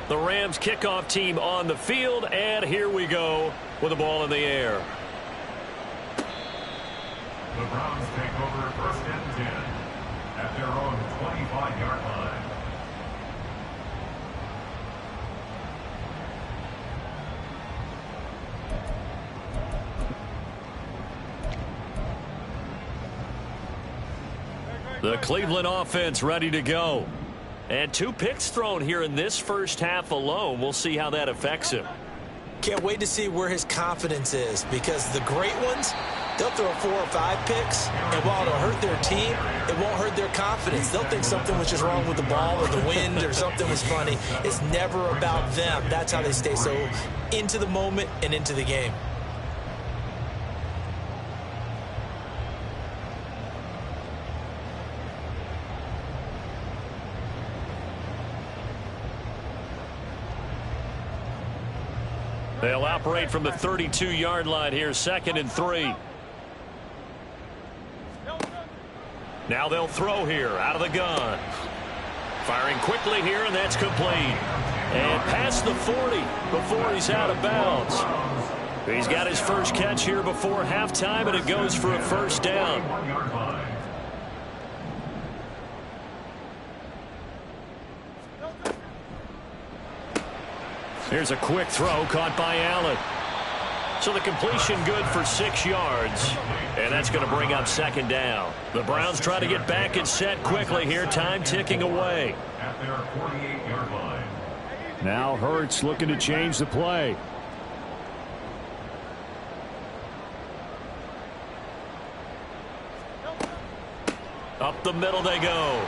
The Rams kickoff team on the field, and here we go with the ball in the air. The Browns take over 1st and 10 at their own 25-yard line. The Cleveland offense ready to go. And 2 picks thrown here in this first half alone. We'll see how that affects him. Can't wait to see where his confidence is, because the great ones, they'll throw 4 or 5 picks, and while it'll hurt their team, it won't hurt their confidence. They'll think something was just wrong with the ball or the wind or something was funny. It's never about them. That's how they stay so into the moment and into the game. They'll operate from the 32-yard line here, 2nd and 3. Now they'll throw here out of the gun. Firing quickly here, and that's complete. And past the 40 before he's out of bounds. He's got his first catch here before halftime, and it goes for a first down. Here's a quick throw caught by Allen. So the completion good for 6 yards. And that's going to bring up 2nd down. The Browns try to get back and set quickly here. Time ticking away. At their 48-yard line. Now Hurts looking to change the play. Up the middle they go.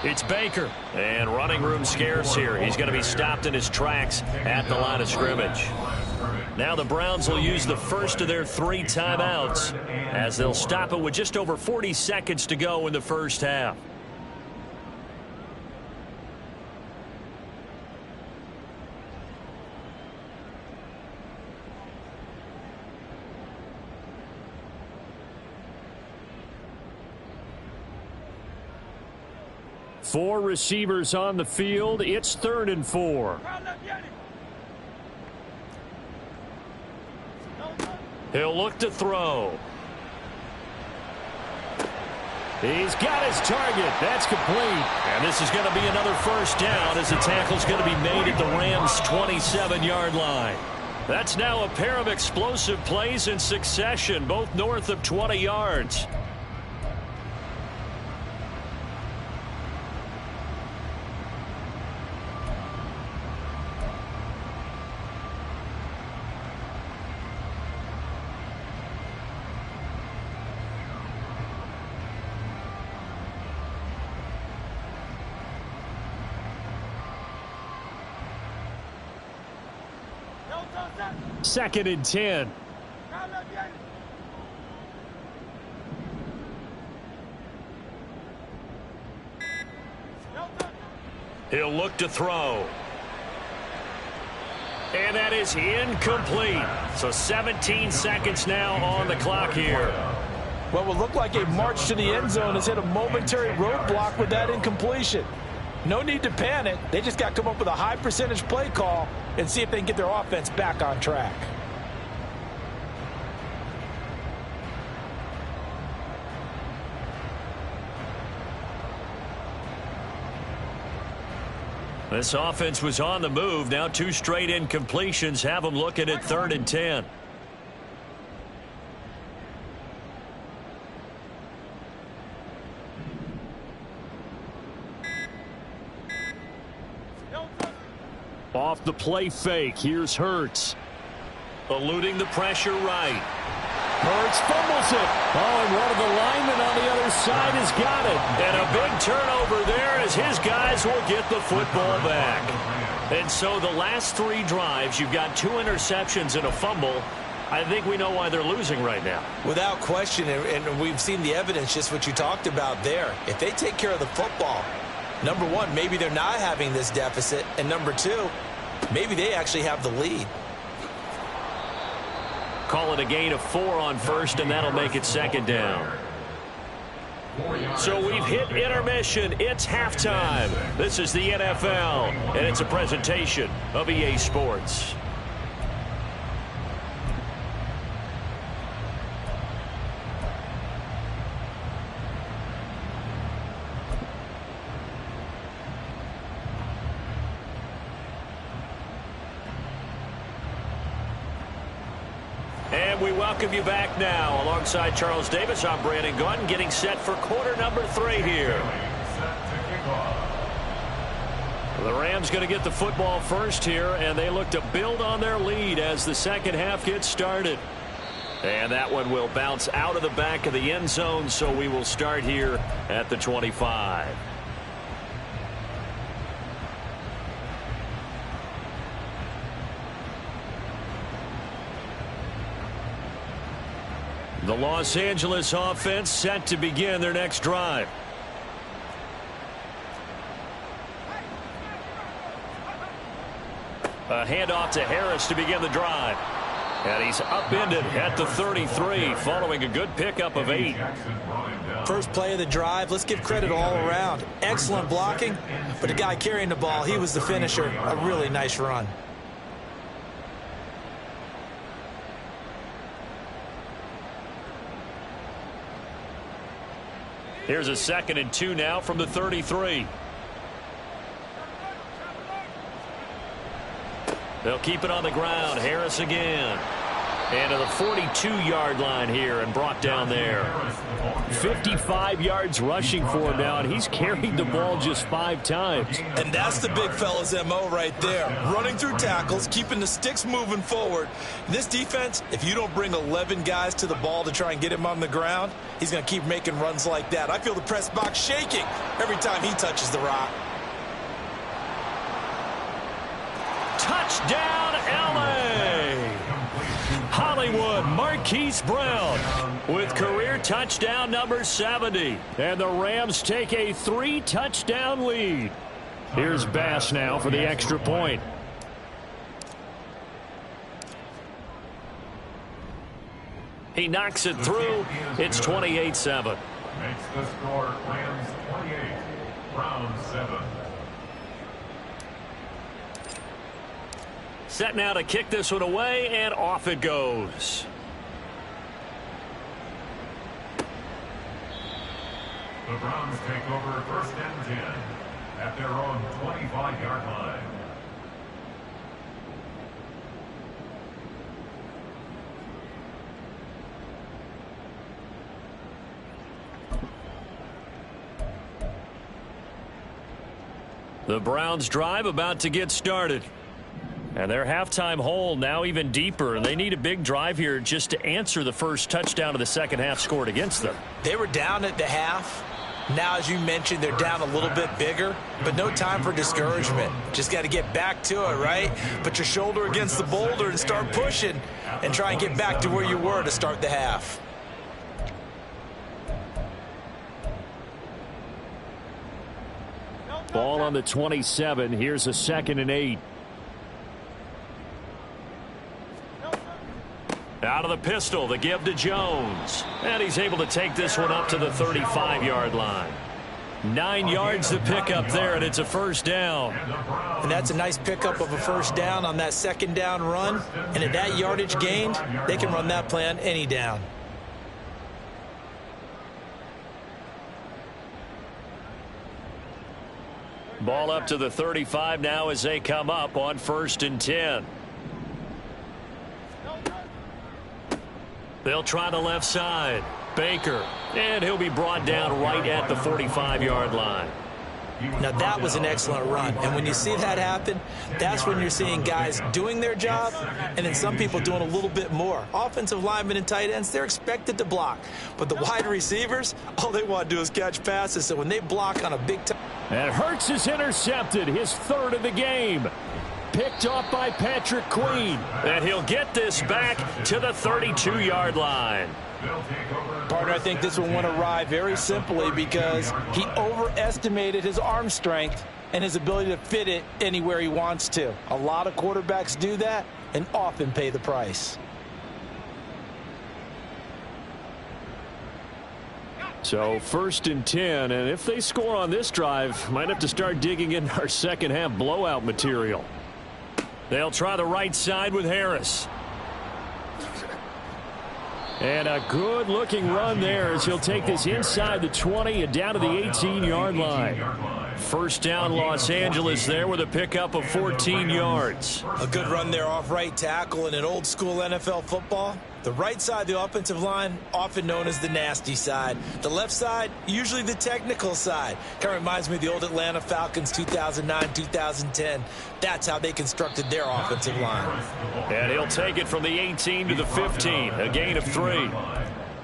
It's Baker. And running room scarce here. He's going to be stopped in his tracks at the line of scrimmage. Now the Browns will use the first of their 3 timeouts as they'll stop it with just over 40 seconds to go in the first half. Four receivers on the field. It's 3rd and 4. He'll look to throw. He's got his target. That's complete. And this is going to be another first down as the tackle's going to be made at the Rams' 27-yard line. That's now a pair of explosive plays in succession, both north of 20 yards. Second and 10. He'll look to throw. And that is incomplete. So 17 seconds now on the clock here. What will look like a march to the end zone has hit a momentary roadblock with that incompletion. No need to panic. They just got to come up with a high percentage play call and see if they can get their offense back on track. This offense was on the move. Now 2 straight incompletions have them looking at 3rd and 10. Off the play fake. Here's Hurts. Eluding the pressure right. Hurts fumbles it. Oh, and one of the linemen on the other side has got it. And a big turnover there as his guys will get the football back. And so the last 3 drives, you've got 2 interceptions and a fumble. I think we know why they're losing right now. Without question, and we've seen the evidence, just what you talked about there. If they take care of the football, number 1, maybe they're not having this deficit. And number 2, maybe they actually have the lead. Call it a gain of 4 on first, and that'll make it 2nd down. So we've hit intermission. It's halftime. This is the NFL, and it's a presentation of EA Sports. And we welcome you back now. Alongside Charles Davis, I'm Brandon Gunn, getting set for quarter number 3 here. The Rams going to get the football first here, and they look to build on their lead as the second half gets started. And that one will bounce out of the back of the end zone, so we will start here at the 25. The Los Angeles offense set to begin their next drive. A handoff to Harris to begin the drive. And he's upended at the 33 following a good pickup of 8. First play of the drive, let's give credit all around. Excellent blocking, but the guy carrying the ball, he was the finisher. A really nice run. Here's a 2nd and 2 now from the 33. They'll keep it on the ground. Harris again. And to the 42-yard line here and brought down there. 55 yards rushing for him now, and he's carried the ball just 5 times. And that's the big fella's MO right there. Running through tackles, keeping the sticks moving forward. This defense, if you don't bring 11 guys to the ball to try and get him on the ground, he's going to keep making runs like that. I feel the press box shaking every time he touches the rock. Touchdown, L.A. Hollywood Marquise Brown with career touchdown number 70. And the Rams take a 3-touchdown lead. Here's Bass now for the extra point. He knocks it through. It's 28-7. Makes the score Rams 28, Browns 7. Set now to kick this one away, and off it goes. The Browns take over 1st and 10 at their own 25-yard line. The Browns drive about to get started. And their halftime hole now even deeper, and they need a big drive here just to answer the first touchdown of the second half scored against them. They were down at the half. Now, as you mentioned, they're down a little bit bigger, but no time for discouragement. Just got to get back to it, right? Put your shoulder against the boulder and start pushing and try and get back to where you were to start the half. Ball on the 27. Here's a 2nd and 8. Out of the pistol, the give to Jones. And he's able to take this one up to the 35-yard line. 9 yards to pick up there, and it's a first down. And that's a nice pickup of a first down on that 2nd down run. And at that yardage gained, they can run that play on any down. Ball up to the 35 now as they come up on 1st and 10. They'll try the left side. Baker. And he'll be brought down right at the 45-yard line. Now, that was an excellent run. And when you see that happen, that's when you're seeing guys doing their job and then some people doing a little bit more. Offensive linemen and tight ends, they're expected to block. But the wide receivers, all they want to do is catch passes. So when they block on a big time. And Hurts is intercepted, his 3rd of the game. Picked off by Patrick Queen. And he'll get this back to the 32-yard line. Partner, I think this will want to ride very simply because he overestimated his arm strength and his ability to fit it anywhere he wants to. A lot of quarterbacks do that and often pay the price. So 1st and 10, and if they score on this drive, might have to start digging in our second half blowout material. They'll try the right side with Harris. And a good-looking run there as he'll take this inside the 20 and down to the 18-yard line. First down, Los Angeles there with a pickup of 14 yards. A good run there off right tackle in an old-school NFL football. The right side of the offensive line, often known as the nasty side. The left side, usually the technical side. Kind of reminds me of the old Atlanta Falcons 2009-2010. That's how they constructed their offensive line. And he'll take it from the 18 to the 15, a gain of 3.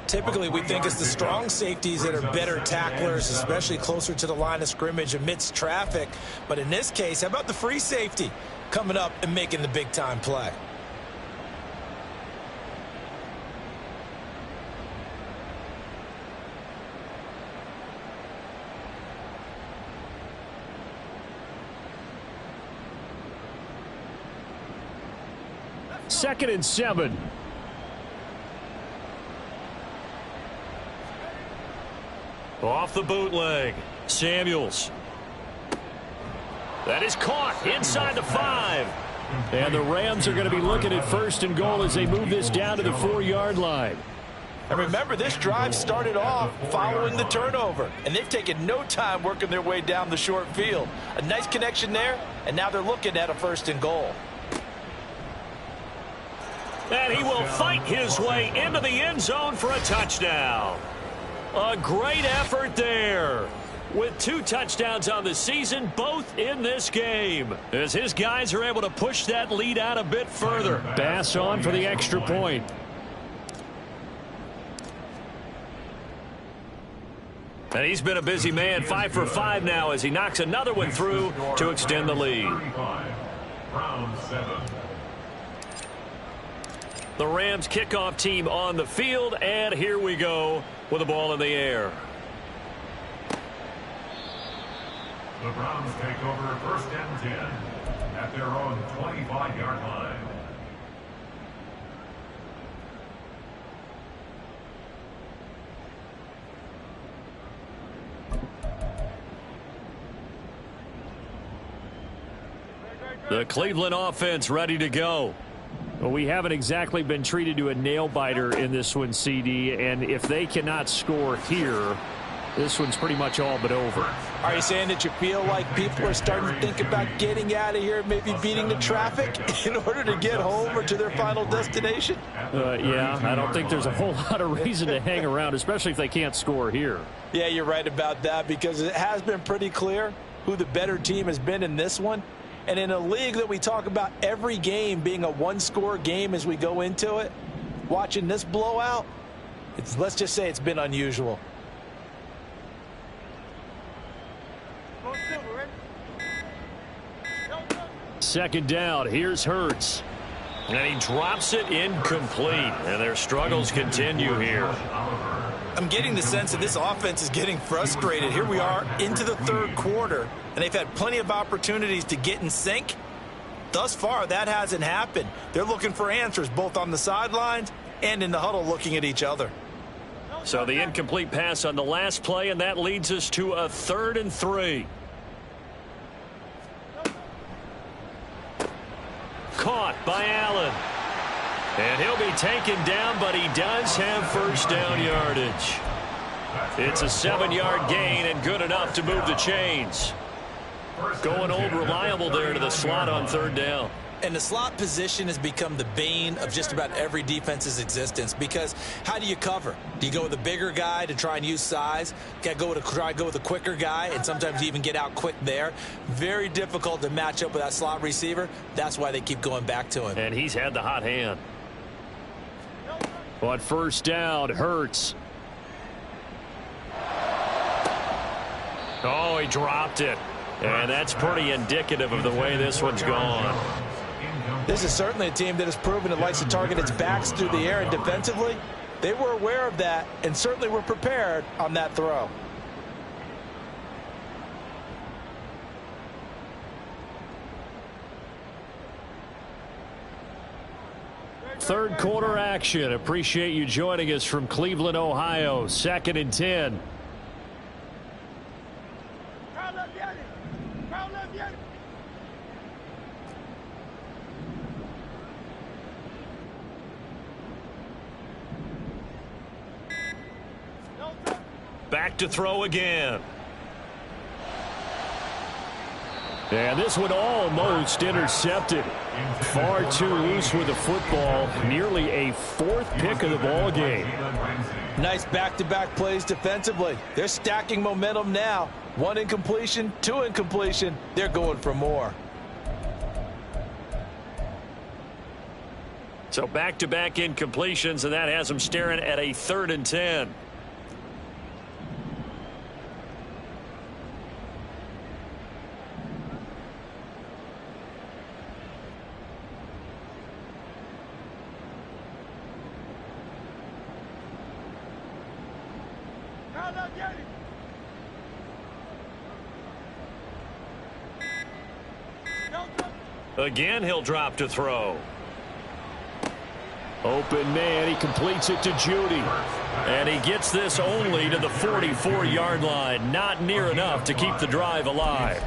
Typically, we think it's the strong safeties that are better tacklers, especially closer to the line of scrimmage amidst traffic. But in this case, how about the free safety coming up and making the big-time play? Second and 7. Off the bootleg, Samuels. That is caught inside the 5. And the Rams are going to be looking at 1st and goal as they move this down to the 4-yard line. And remember, this drive started off following the turnover, and they've taken no time working their way down the short field. A nice connection there, and now they're looking at a 1st and goal. And he will fight his way into the end zone for a touchdown. A great effort there. With 2 touchdowns on the season, both in this game, as his guys are able to push that lead out a bit further. Bass on for the extra point. And he's been a busy man, 5 for 5 now as he knocks another one through to extend the lead. Round 7. The Rams kickoff team on the field, and here we go with the ball in the air. The Browns take over 1st and 10 at their own 25-yard line. The Cleveland offense ready to go. Well, we haven't exactly been treated to a nail-biter in this one, CD, and if they cannot score here, this one's pretty much all but over. Are you saying that you feel like people are starting to think about getting out of here, maybe beating the traffic in order to get home or to their final destination? Yeah, I don't think there's a whole lot of reason to hang around, especially if they can't score here. Yeah, you're right about that, because it has been pretty clear who the better team has been in this one. And in a league that we talk about every game being a one-score game as we go into it, watching this blowout, let's just say it's been unusual. Second down, here's Hurts. And he drops it incomplete, and their struggles continue here. I'm getting the sense that this offense is getting frustrated. Here we are into the 3rd quarter, and they've had plenty of opportunities to get in sync. Thus far, that hasn't happened. They're looking for answers both on the sidelines and in the huddle looking at each other. So the incomplete pass on the last play, and that leads us to a 3rd and 3. Caught by Allen. And he'll be taken down, but he does have 1st down yardage. It's a 7-yard gain and good enough to move the chains. Going old reliable there to the slot on 3rd down. And the slot position has become the bane of just about every defense's existence, because how do you cover? Do you go with a bigger guy to try and use size? Got to try and go with a quicker guy, and sometimes you even get out quick there. Very difficult to match up with that slot receiver. That's why they keep going back to him. And he's had the hot hand. But 1st down, Hurts. Oh, he dropped it. And that's pretty indicative of the way this one's gone. This is certainly a team that has proven it likes to target its backs through the air, and defensively, they were aware of that and certainly were prepared on that throw. Third quarter action. Appreciate you joining us from Cleveland, Ohio. 2nd and 10. Back to throw again. And this one almost intercepted. Far too loose with the football. Nearly a fourth pick of the ball game. Nice back-to-back plays defensively. They're stacking momentum now. One incompletion, two incompletion. They're going for more. So back-to-back incompletions, and that has them staring at a 3rd and 10. Again, he'll drop to throw. Open man, he completes it to Judy. And he gets this only to the 44-yard line. Not near enough to keep the drive alive.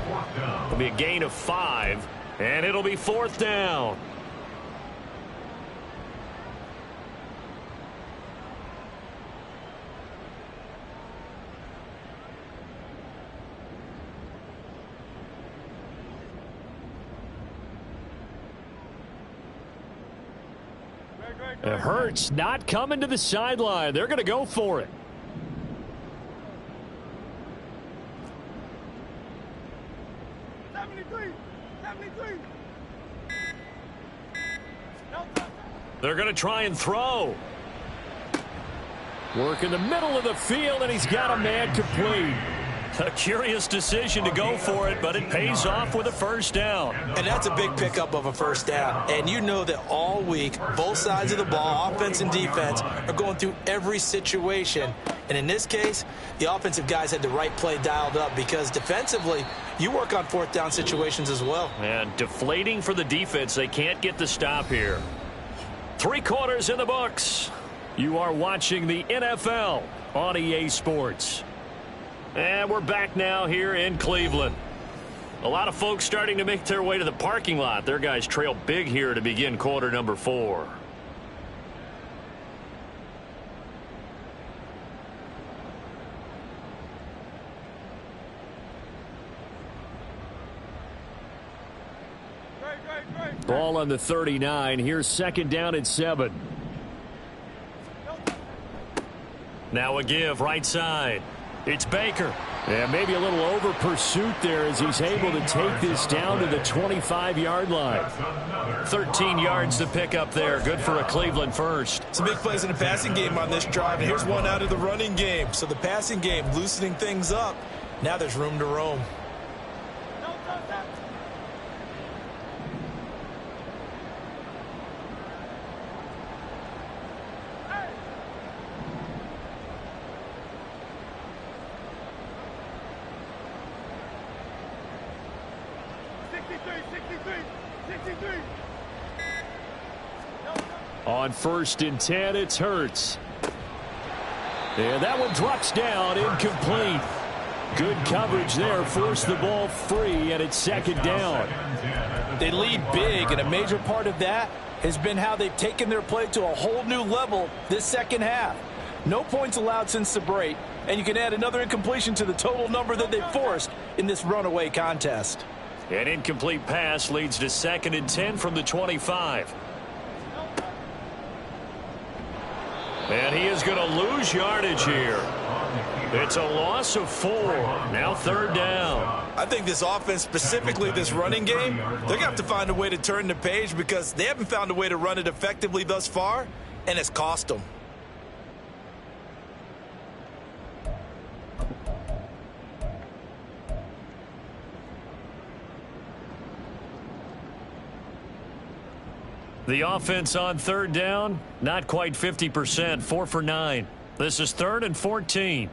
It'll be a gain of 5, and it'll be 4th down. Hurts not coming to the sideline. They're going to go for it. They're going to try and throw. Work in the middle of the field, and he's got a man complete. A curious decision to go for it, but it pays off with a 1st down. And that's a big pickup of a 1st down. And you know that all week, both sides of the ball, offense and defense, are going through every situation. And in this case, the offensive guys had the right play dialed up because defensively, you work on 4th down situations as well. And deflating for the defense. They can't get the stop here. 3 quarters in the books. You are watching the NFL on EA Sports. And we're back now here in Cleveland. A lot of folks starting to make their way to the parking lot. Their guys trail big here to begin quarter number 4. Ball on the 39. Here's 2nd down and 7. Now a give right side. It's Baker. Yeah, maybe a little over pursuit there as he's able to take this down to the 25-yard line. 13 yards to pick up there. Good for a Cleveland first. Some big plays in the passing game on this drive. And here's one out of the running game. So the passing game loosening things up. Now there's room to roam. On 1st and 10, it's Hurts. And that one drops down, incomplete. Good coverage there, forced the ball free, and it's 2nd down. They lead big, and a major part of that has been how they've taken their play to a whole new level this 2nd half. No points allowed since the break, and you can add another incompletion to the total number that they've forced in this runaway contest. An incomplete pass leads to 2nd and 10 from the 25. And he is going to lose yardage here. It's a loss of 4. Now 3rd down. I think this offense, specifically this running game, they're going to have to find a way to turn the page because they haven't found a way to run it effectively thus far, and it's cost them. The offense on 3rd down, not quite 50%, 4 for 9. This is 3rd and 14.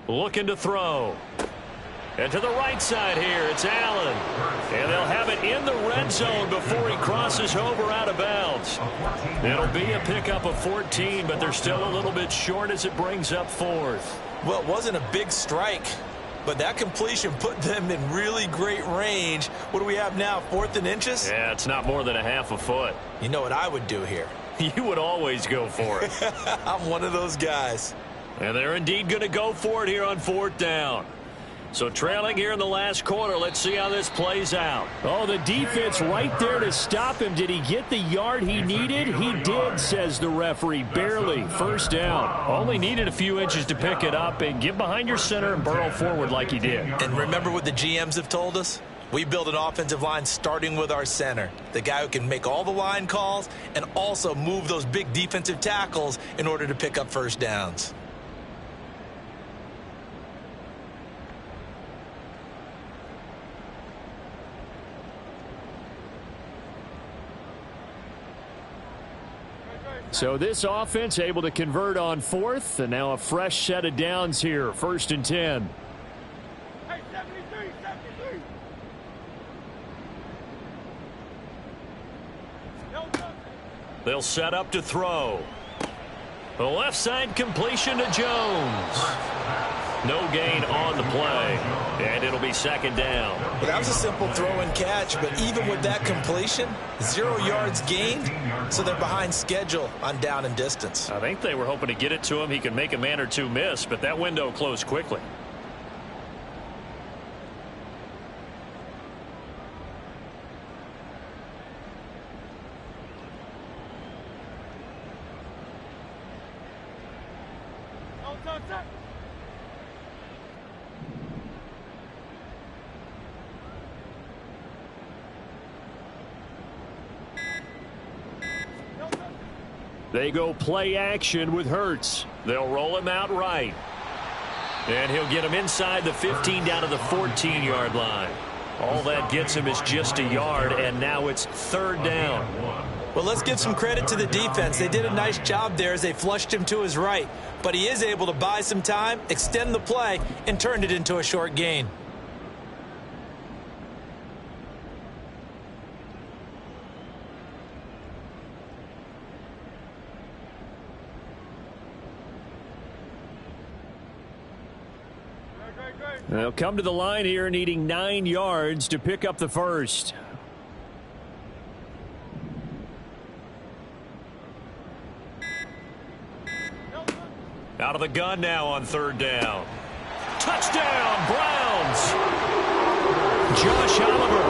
Looking to throw. And to the right side here, it's Allen. And they'll have it in the red zone before he crosses over out of bounds. It'll be a pickup of 14, but they're still a little bit short as it brings up 4th. Well, it wasn't a big strike, but that completion put them in really great range. What do we have now, 4th and inches? Yeah, it's not more than a half a foot. You know what I would do here? You would always go for it. I'm one of those guys. And they're indeed going to go for it here on 4th down. So trailing here in the last quarter. Let's see how this plays out. Oh, the defense right there to stop him. Did he get the yard he needed? He did, says the referee. Barely. 1st down. Only needed a few inches to pick it up and get behind your center and burrow forward like he did. And remember what the GMs have told us? We build an offensive line starting with our center, the guy who can make all the line calls and also move those big defensive tackles in order to pick up 1st downs. So this offense able to convert on 4th, and now a fresh set of downs here. 1st and 10. Hey, 73, 73. They'll set up to throw. The left side completion to Jones. No gain on the play, and it'll be 2nd down. Well, that was a simple throw and catch, but even with that completion, 0 yards gained, so they're behind schedule on down and distance. I think they were hoping to get it to him. He could make a man or two miss, but that window closed quickly. They go play action with Hurts. They'll roll him out right. And he'll get him inside the 15 down to the 14-yard line. All that gets him is just a yard, and now it's 3rd down. Well, let's give some credit to the defense. They did a nice job there as they flushed him to his right. But he is able to buy some time, extend the play, and turn it into a short gain. They'll come to the line here needing 9 yards to pick up the 1st. Out of the gun now on 3rd down. Touchdown, Browns. Josh Oliver,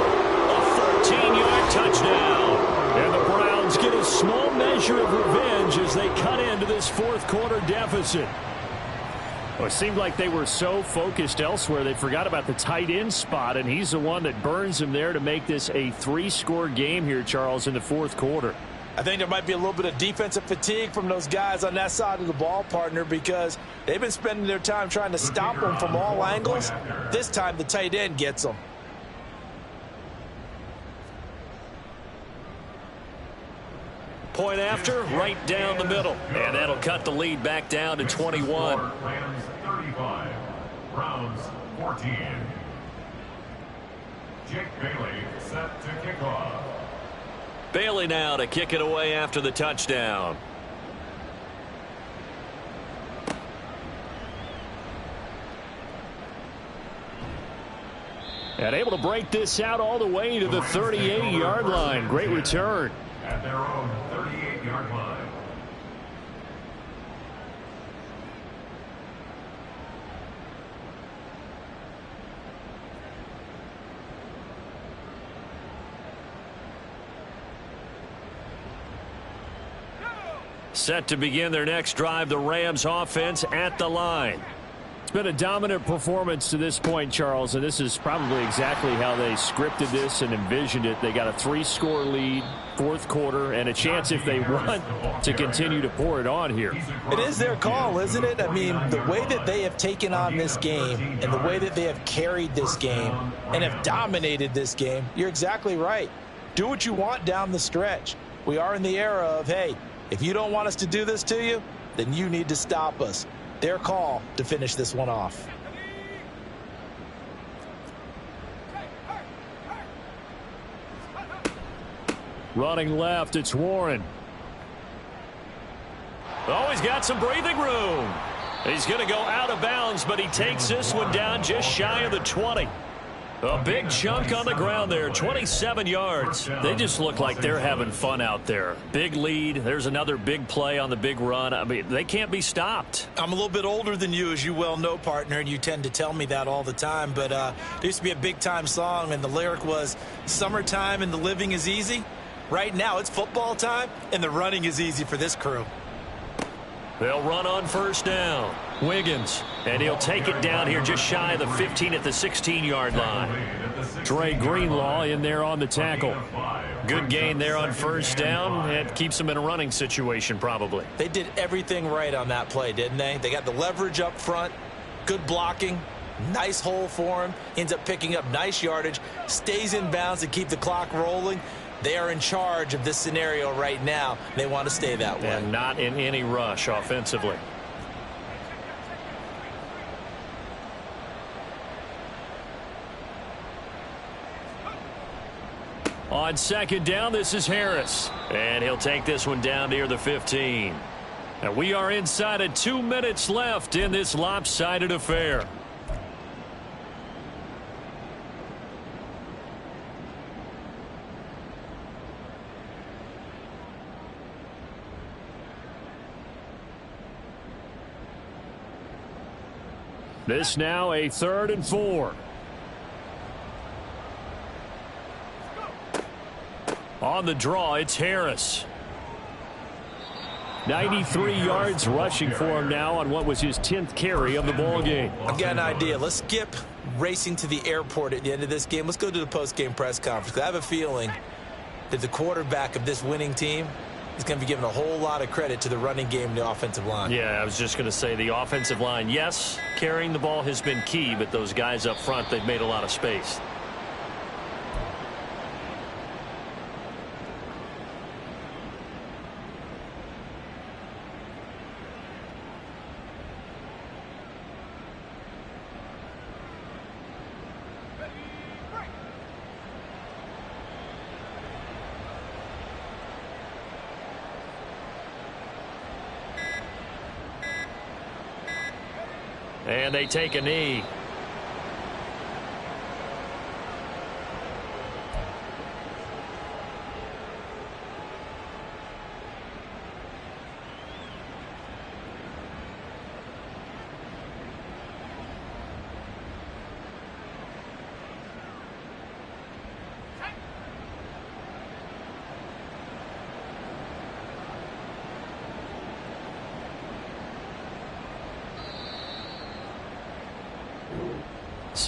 a 14-yard touchdown. And the Browns get a small measure of revenge as they cut into this 4th quarter deficit. Well, it seemed like they were so focused elsewhere they forgot about the tight end spot, and he's the one that burns him there to make this a 3-score game here, Charles, in the 4th quarter. I think there might be a little bit of defensive fatigue from those guys on that side of the ball, partner, because they've been spending their time trying to stop them from all angles. This time the tight end gets them. Point after, right down the middle. And that'll cut the lead back down to 21. Rams 35, Browns 14. Jake Bailey set to kick off. Bailey now to kick it away after the touchdown. And able to break this out all the way to the 38-yard line. Great return. At their own 38-yard line. Set to begin their next drive, the Rams offense at the line. It's been a dominant performance to this point, Charles, and this is probably exactly how they scripted this and envisioned it. They got a 3-score lead, 4th quarter, and a chance if they want to continue to pour it on here. It is their call, isn't it? I mean, the way that they have taken on this game and the way that they have carried this game and have dominated this game, you're exactly right. Do what you want down the stretch. We are in the era of, hey, if you don't want us to do this to you, then you need to stop us. Their call to finish this one off. Running left, it's Warren. Oh, he's got some breathing room. He's going to go out of bounds, but he takes this one down just shy of the 20. A big chunk on the ground there, 27 yards. They just look like they're having fun out there. Big lead. There's another big play on the big run. I mean, they can't be stopped. I'm a little bit older than you, as you well know, partner, and you tend to tell me that all the time. But there used to be a big-time song, and the lyric was, "Summertime and the living is easy." Right now, it's football time, and the running is easy for this crew. They'll run on first down. Wiggins, and he'll take it down here just shy of the 15 at the 16-yard line. Dre Greenlaw in there on the tackle. Good gain there on first down. It keeps them in a running situation probably. They did everything right on that play, didn't they? They got the leverage up front, good blocking, nice hole for him, ends up picking up nice yardage, stays in bounds to keep the clock rolling. They are in charge of this scenario right now. They want to stay that way. And not in any rush offensively. On second down, this is Harris. And he'll take this one down near the 15. And we are inside of 2 minutes left in this lopsided affair. This now a 3rd and 4. On the draw, it's Harris. 93 yards rushing for him now on what was his 10th carry of the ball game. I've got an idea. Let's skip racing to the airport at the end of this game. Let's go to the post-game press conference. I have a feeling that the quarterback of this winning team is going to be given a whole lot of credit to the running game and the offensive line. Yeah, I was just going to say the offensive line, yes, carrying the ball has been key, but those guys up front, they've made a lot of space. And they take a knee.